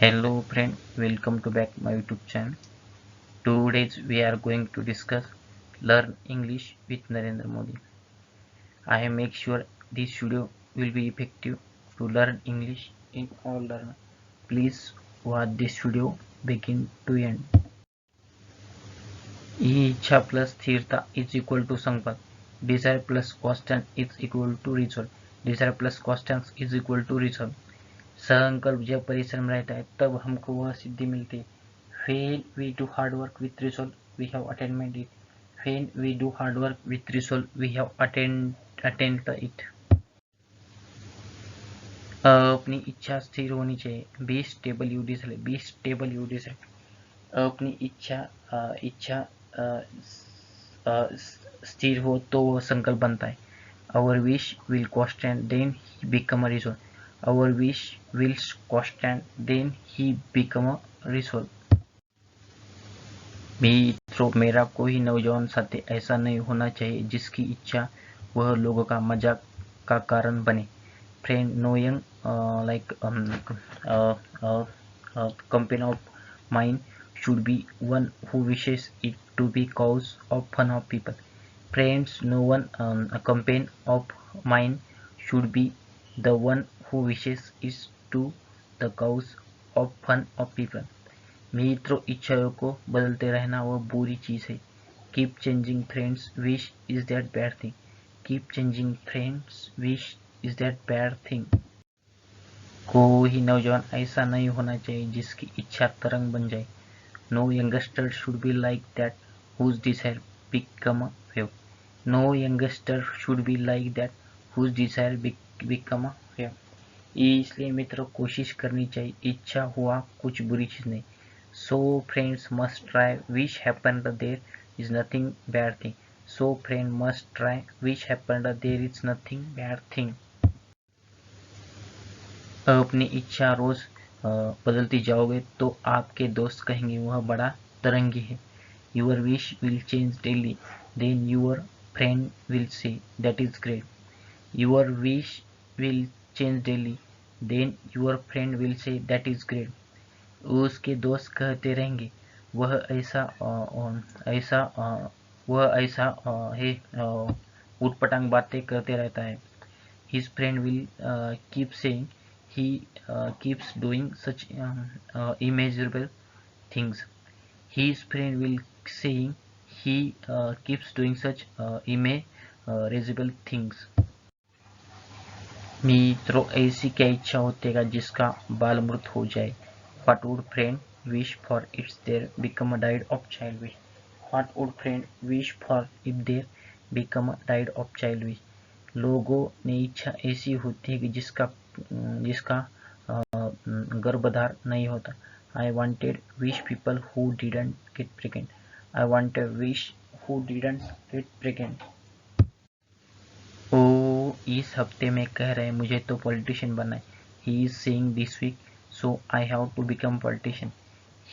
Hello friend, welcome to back my YouTube channel. Today we are going to discuss Learn English with Narendra Modi. I make sure this video will be effective to learn English in all learner. Please watch this video begin to end. इच्छा plus स्थिरता is equal to संकल्प. Desire plus constant is equal to resolve. Desire plus constant is equal to resolve. संकल्प जब परिश्रम रहता है तब हमको वह सिद्धि मिलती है. When we do hard work with resolve, we have attainment it. When we do hard work with resolve, we have attained it. अपनी इच्छा स्थिर होनी चाहिए. Be stable you desire. Be stable you desire. अपनी इच्छा स्थिर हो तो वह संकल्प बनता है. Our wish will constant, then he become a resolve. Our wish will constant, then he become a resolve. मित्रों, मेरा कोई नौजवान साथी ऐसा नहीं होना चाहिए जिसकी इच्छा वह लोगों का मजाक का कारण बने. Friend, no young like companion of mine should be one who wishes it to be cause of fun of people. Friends, no one a companion of mine should be the one who wishes it to the cause of fun of people. मित्रों, इच्छाओं को बदलते रहना वह बुरी चीज है. Keep changing friends wish is that bad thing. Keep changing friends wish is that bad thing. कोई नौजवान ऐसा नहीं होना चाहिए जिसकी इच्छा तरंग बन जाए. No youngster should be like that whose desire become a wave. No youngster should be like that whose desire become a wave. इसलिए मित्रों, कोशिश करनी चाहिए. इच्छा हुआ कुछ बुरी चीज नहीं. So friends must try, which happened there is nothing bad thing. So friend must try, which happened there is nothing bad thing. अपनी इच्छा रोज बदलती जाओगे तो आपके दोस्त कहेंगे वह बड़ा तरंगी है. Your wish will change daily, then your friend will say that is great. Your wish will change daily, then your friend will say that is great. उसके दोस्त कहते रहेंगे वह ऐसा है, उटपटांग बातें करते रहता है. His friend will keep saying he keeps doing such immeasurable things. His friend will saying he keeps doing such immeasurable things. मित्रों, ऐसी क्या इच्छा होतेगा जिसका बाल मृत हो जाए. What would friend wish for if there become a died of child wish? What would friend wish for if there become a died of child wish? लोगों ने इच्छा ऐसी होती है कि जिसका गर्भधार नहीं होता. I wanted wish people who didn't get pregnant. I wanted wish who didn't get pregnant. ओ इस हफ्ते में कह रहे मुझे तो पॉलिटिशियन बनना है. He is saying this week so I have to become politician.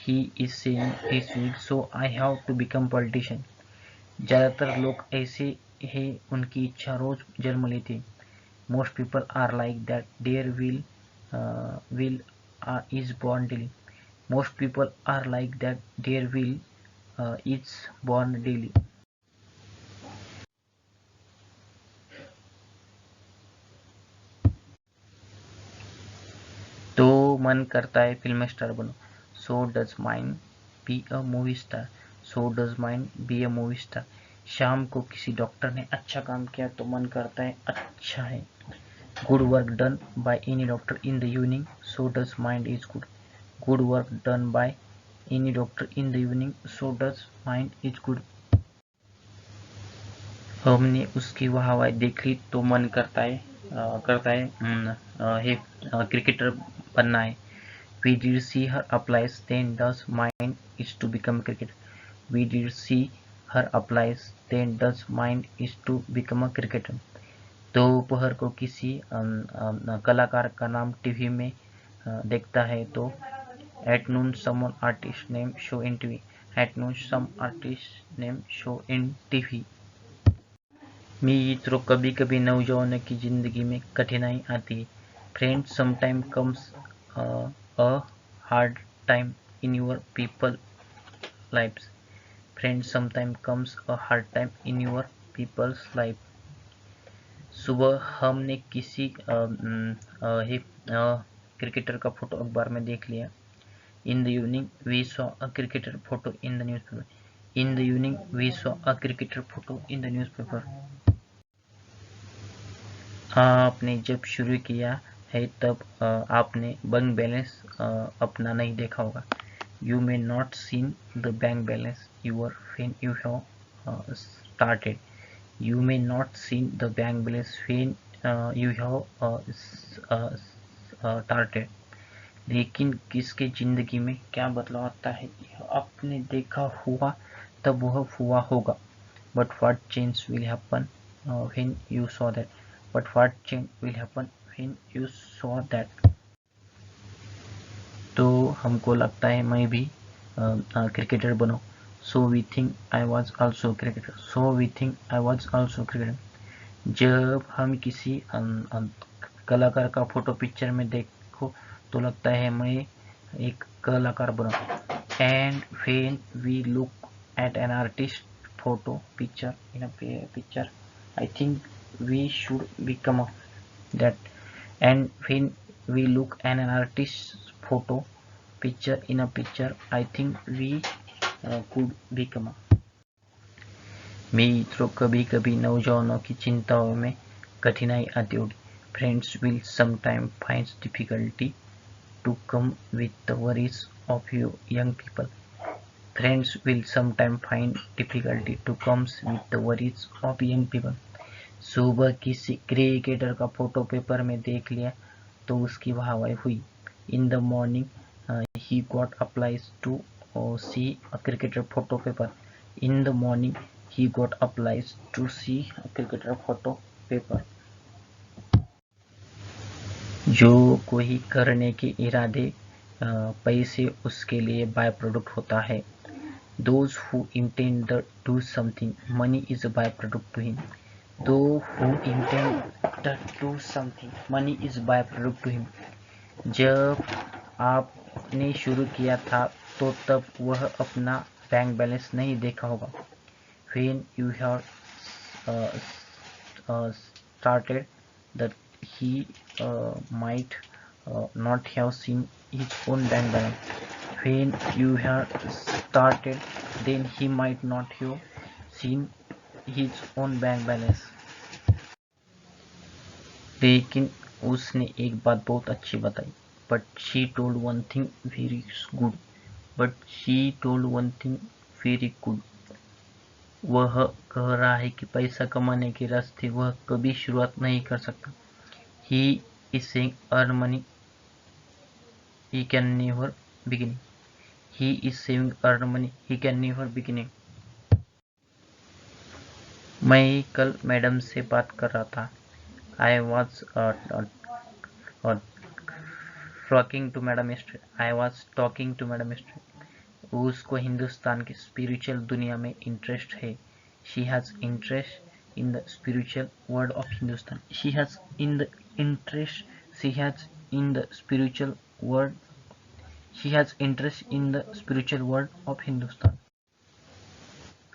He is saying this week so I have to become politician. ज़्यादातर लोग ऐसे हैं, उनकी इच्छा रोज जन्म लेती. Most people are like that. Their will is born daily. Most people are like that. Their will is born daily. तो मन करता है फिल्म स्टार बनो. So does mind be a movie star. So does mind be a movie star. शाम को किसी doctor ने अच्छा काम किया तो मन करता है अच्छा है. Good work done by any doctor in the evening. So does mind is good. Good work done by any doctor in the evening. So does mind is good. हमने उसकी वाहवाही देख ली तो मन करता है क्रिकेटर बनना है. We did see her applies, then does mind is to become a cricketer. We did see her applies, then does mind is to become a cricketer. दोपहर को किसी कलाकार का नाम टीवी में देखता है तो at noon someone artist name show in TV. At noon some artist name show in TV. मित्रों, कभी कभी नौजवानों की जिंदगी में कठिनाई आती है. Friends, sometime comes a hard time in your people lives. Friends, sometimes comes a hard time in your people's life. सुबह हमने किसी क्रिकेटर का फोटो अखबार में देख लिया. In the evening we saw a cricketer photo in the newspaper. In the evening we saw a cricketer photo in the newspaper. आपने जब शुरू किया है तब आपने बैंक बैलेंस अपना नहीं देखा होगा. You may not seen the bank balance your when you have started. You may not seen the bank balance when you have started. लेकिन किसके जिंदगी में क्या बदलाव आता है यह आपने देखा हुआ तब वह हुआ होगा. But what change will happen when you saw that? But what change will happen when you saw that? तो हमको लगता है मैं भी cricketer बनूं. So we think I was also cricketer. So we think I was also cricketer. जब हम किसी कलाकार का फोटो पिक्चर में देखो तो लगता है मैं एक कलाकार बना. And when we look at an artist photo picture in a picture, I think we should become that. And when we look at an artist's photo picture in a picture, I think we could become. मित्रों, कभी कभी नौजवानों की चिंताओं में कठिनाई आती होगी. Friends will sometimes find difficulty to come with the worries of you young people. Friends will sometimes find difficulty to come with the worries of young people. सुबह किसी क्रिकेटर का फोटो पेपर में देख लिया तो उसकी वाहवाही हुई. In the morning he got applies to see a cricketer photo paper. In the morning he got applies to see a cricketer photo paper. जो कोई करने के इरादे पैसे उसके लिए बाय प्रोडक्ट होता है. Those who intend to do something, money is a byproduct to him. Those who intend to do something, money is byproduct to him. जब आपने शुरू किया था तो तब वह अपना बैंक बैलेंस नहीं देखा होगा. When you have started that he might not have seen his own bank balance. When you have started then he might not have seen his own bank balance. लेकिन उसने एक बात बहुत अच्छी बताई. But she told one thing very good. But she told one thing very good. वह कह रहा है कि पैसा कमाने के रास्ते वह कभी शुरुआत नहीं कर सकता. He is saying earn money he can never begin. He is saying earn money he can never begin. मैं कल मैडम से बात कर रहा था. I was talking to madam yesterday. I was talking to madam yesterday. उसको हिंदुस्तान की spiritual दुनिया में इंटरेस्ट है. She has interest in the spiritual world of Hindustan. She has in the interest. She has in the spiritual world. She has interest in the spiritual world of Hindustan.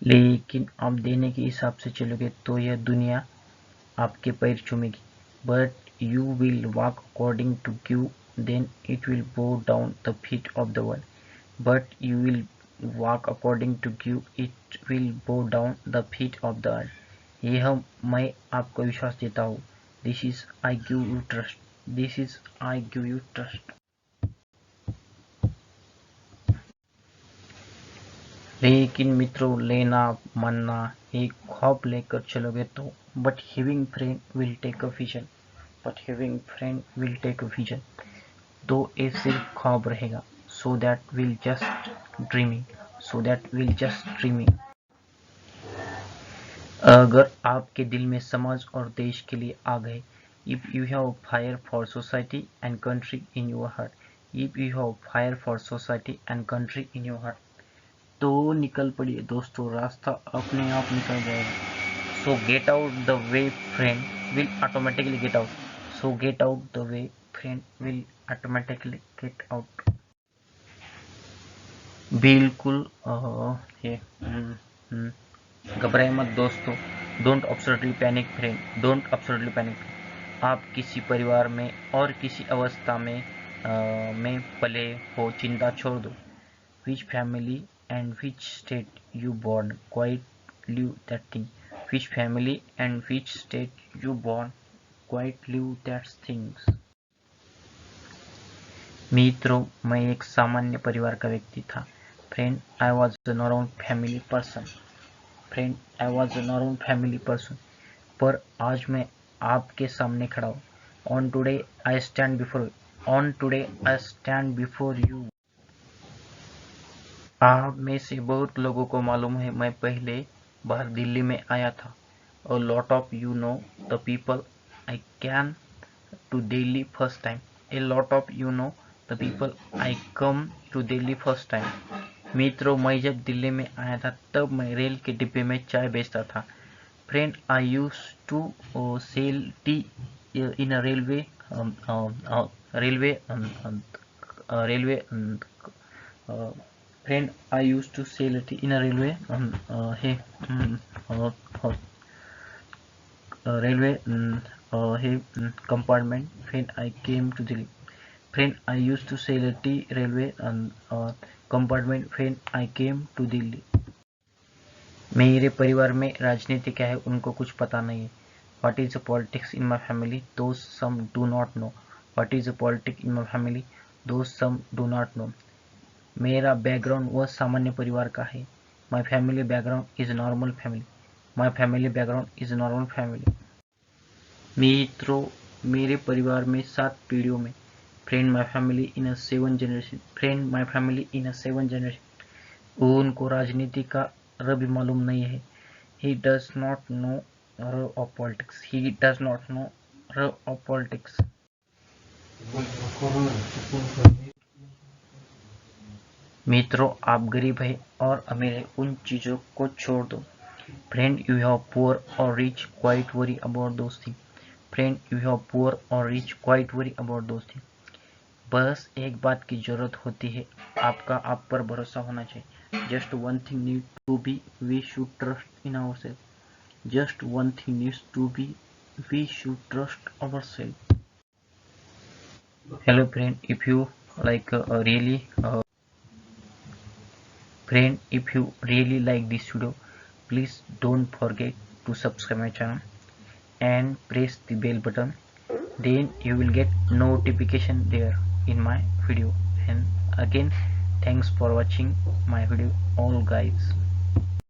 लेकिन आप देने के हिसाब से चलोगे तो यह दुनिया आपके पैर चूमेगी. But you will walk according to give, then it will bow down the feet of the world. But you will walk according to give, it will bow down the feet of the world. यह मैं आपको विश्वास देता हूँ. This is I give you trust. This is I give you trust. लेकिन मित्रों, लेना मानना एक ख्वाब लेकर चलोगे तो but having friend will take a vision. But having friend will take a vision. तो ये सिर्फ ख्वाब रहेगा. So that will just dreaming. So that will just dreaming. अगर आपके दिल में समाज और देश के लिए आग है, if you have fire for society and country in your heart, if you have fire for society and country in your heart, तो निकल पड़िए दोस्तों, रास्ता अपने आप निकल जाएगा. So get out the way, friend will automatically get out. So get out the way, friend will automatically get out. बिल्कुल ये घबराए मत दोस्तों। Don't absolutely panic friend, don't absolutely panic. आप किसी परिवार में और किसी अवस्था में पले हो, चिंता छोड़ दो। Which family and which state you born, quite live that thing. Which family and which state you born, quite live that things. मित्रों, मैं एक सामान्य परिवार का व्यक्ति था। Friend, I was a normal family person. Friend, I was a normal family person. पर आज मैं आपके सामने खड़ा हूँ। On today I stand before you. On today I stand before you. आप में से बहुत लोगों को मालूम है मैं पहले बार दिल्ली में आया था। A lot of you know the people I came to Delhi first time. A lot of you know the people I come to Delhi first time. मित्रों, मैं जब दिल्ली में आया था तब मैं रेल के डिब्बे में चाय बेचता था। Friend, I used to sell tea in a railway uh, friend, I used to sell it in a uh, railway compartment when I came to Delhi. Friend, I used to sell a tea railway compartment when I came to Delhi. मेरे परिवार में राजनीति क्या है उनको कुछ पता नहीं है। What is the politics in my family? Those some do not know. What is the politics in my family? Those some do not know. मेरा बैकग्राउंड वह सामान्य परिवार का है। My family background is normal family. My family background is normal family. मित्रों, मेरे परिवार में 7 पीढ़ियों में। Friend, my family in a 7 generation. Friend, my family in a 7 generation. उनको राजनीति का र भी मालूम नहीं है। ही डज नॉट नो र of politics. He does not know र ऑफ पॉलिटिक्स। मित्रों, आप गरीब हैं और अमीर हैं, उन चीज़ों को छोड़ दो। फ्रेंड, यू हैव पुअर और rich, quite worry about those thing. Friend, you have poor और rich, quite worry about those thing. बस एक बात की जरूरत होती है, आपका आप पर भरोसा होना चाहिए। Just one thing need to be, we should trust in our self. Just one thing needs to be, we should trust our self. Hello friend, if you like really friend, if you really like this video, please don't forget to subscribe my channel and press the bell button. Then you will get notification there in my video. And again, thanks for watching my video all guys.